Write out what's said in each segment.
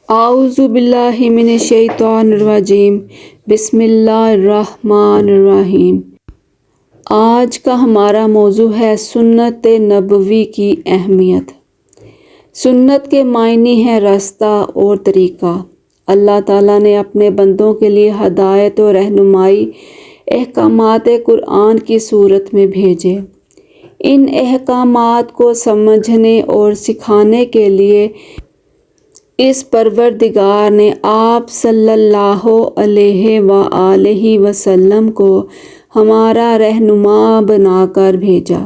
اعوذ باللہ من الشیطان الرجیم بسم اللہ الرحمن الرحیم۔ آج کا ہمارا موضوع ہے سنت نبوی کی اہمیت۔ سنت کے معنی ہے راستہ اور طریقہ۔ اللہ تعالیٰ نے اپنے بندوں کے لیے ہدایت و رہنمائی احکامات قرآن کی صورت میں بھیجے۔ ان احکامات کو سمجھنے اور سکھانے کے لیے اس پروردگار نے آپ صلی اللہ علیہ وآلہ وسلم کو ہمارا رہنما بنا کر بھیجا۔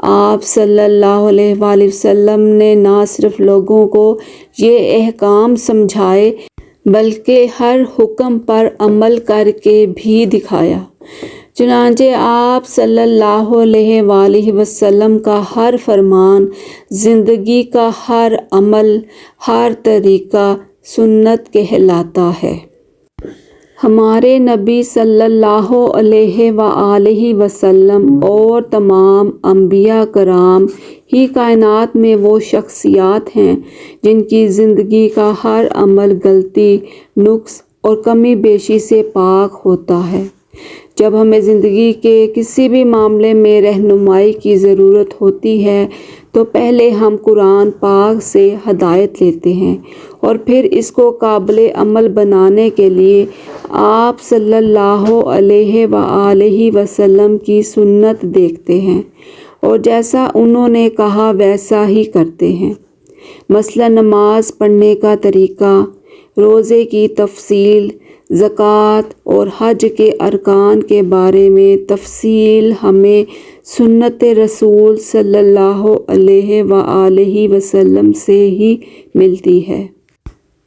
آپ صلی اللہ علیہ وآلہ وسلم نے نہ صرف لوگوں کو یہ احکام سمجھائے بلکہ ہر حکم پر عمل کر کے بھی دکھایا۔ چنانچہ آپ صلی اللہ علیہ وآلہ وسلم کا ہر فرمان، زندگی کا ہر عمل، ہر طریقہ سنت کہلاتا ہے۔ ہمارے نبی صلی اللہ علیہ وآلہ وسلم اور تمام انبیاء کرام ہی کائنات میں وہ شخصیات ہیں جن کی زندگی کا ہر عمل غلطی، نقص اور کمی بیشی سے پاک ہوتا ہے۔ جب ہمیں زندگی کے کسی بھی معاملے میں رہنمائی کی ضرورت ہوتی ہے تو پہلے ہم قرآن پاک سے ہدایت لیتے ہیں اور پھر اس کو قابل عمل بنانے کے لیے آپ صلی اللہ علیہ وآلہ وسلم کی سنت دیکھتے ہیں اور جیسا انہوں نے کہا ویسا ہی کرتے ہیں۔ مثلا نماز پڑھنے کا طریقہ، روزے کی تفصیل، زکوٰۃ اور حج کے ارکان کے بارے میں تفصیل ہمیں سنت رسول صلی اللہ علیہ وآلہ وسلم سے ہی ملتی ہے۔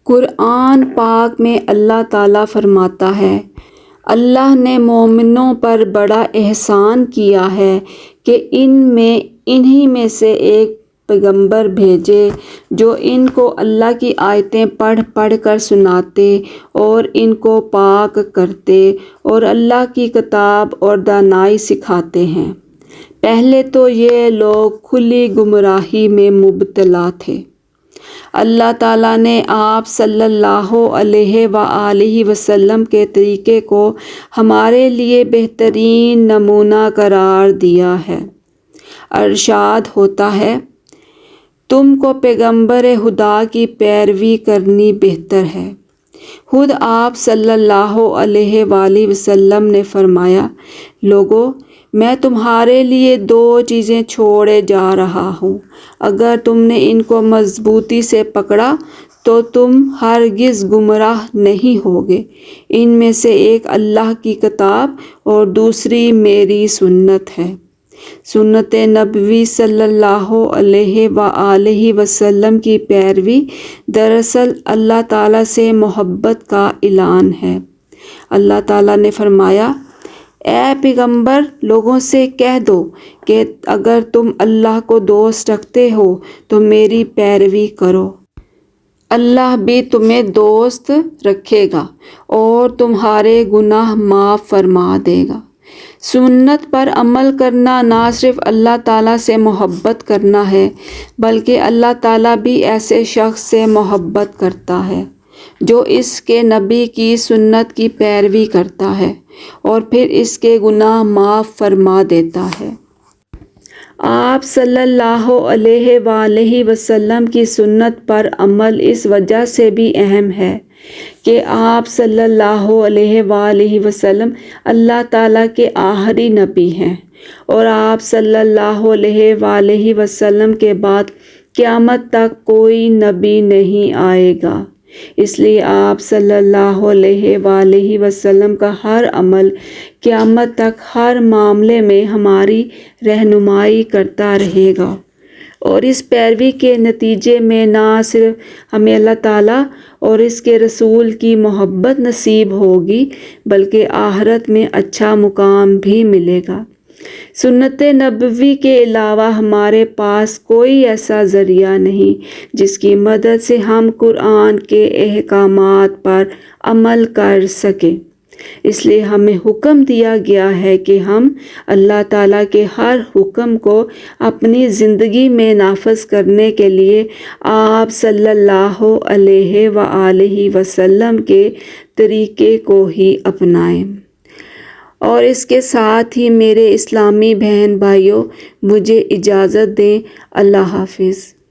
قرآن پاک میں اللہ تعالیٰ فرماتا ہے، اللہ نے مومنوں پر بڑا احسان کیا ہے کہ انہی میں سے ایک پیغمبر بھیجے جو ان کو اللہ کی آیتیں پڑھ پڑھ کر سناتے اور ان کو پاک کرتے اور اللہ کی کتاب اور دانائی سکھاتے ہیں۔ پہلے تو یہ لوگ کھلی گمراہی میں مبتلا تھے۔ اللہ تعالیٰ نے آپ صلی اللہ علیہ وآلہ وسلم کے طریقے کو ہمارے لیے بہترین نمونہ قرار دیا ہے۔ ارشاد ہوتا ہے، تم کو پیغمبر خدا کی پیروی کرنی بہتر ہے۔ خود آپ صلی اللہ علیہ وآلہ وسلم نے فرمایا، لوگو میں تمہارے لیے 2 چیزیں چھوڑے جا رہا ہوں، اگر تم نے ان کو مضبوطی سے پکڑا تو تم ہرگز گمراہ نہیں ہوگے۔ ان میں سے ایک اللہ کی کتاب اور دوسری میری سنت ہے۔ سنت نبوی صلی اللہ علیہ وآلہ وسلم کی پیروی دراصل اللہ تعالیٰ سے محبت کا اعلان ہے۔ اللہ تعالیٰ نے فرمایا، اے پیغمبر لوگوں سے کہہ دو کہ اگر تم اللہ کو دوست رکھتے ہو تو میری پیروی کرو۔ اللہ بھی تمہیں دوست رکھے گا اور تمہارے گناہ معاف فرما دے گا۔ سنت پر عمل کرنا نہ صرف اللہ تعالیٰ سے محبت کرنا ہے بلکہ اللہ تعالیٰ بھی ایسے شخص سے محبت کرتا ہے جو اس کے نبی کی سنت کی پیروی کرتا ہے اور پھر اس کے گناہ معاف فرما دیتا ہے۔ آپ صلی اللہ علیہ وآلہ وسلم کی سنت پر عمل اس وجہ سے بھی اہم ہے کہ آپ صلی اللہ علیہ وآلہ وسلم اللہ تعالیٰ کے آخری نبی ہیں اور آپ صلی اللہ علیہ وآلہ وسلم کے بعد قیامت تک کوئی نبی نہیں آئے گا۔ اس لیے آپ صلی اللہ علیہ وآلہ وسلم کا ہر عمل قیامت تک ہر معاملے میں ہماری رہنمائی کرتا رہے گا اور اس پیروی کے نتیجے میں نہ صرف ہمیں اللہ تعالیٰ اور اس کے رسول کی محبت نصیب ہوگی بلکہ آخرت میں اچھا مقام بھی ملے گا۔ سنت نبوی کے علاوہ ہمارے پاس کوئی ایسا ذریعہ نہیں جس کی مدد سے ہم قرآن کے احکامات پر عمل کر سکیں۔ اس لیے ہمیں حکم دیا گیا ہے کہ ہم اللہ تعالیٰ کے ہر حکم کو اپنی زندگی میں نافذ کرنے کے لیے آپ صلی اللہ علیہ وآلہ وسلم کے طریقے کو ہی اپنائیں۔ اور اس کے ساتھ ہی میرے اسلامی بہن بھائیوں، مجھے اجازت دیں۔ اللہ حافظ۔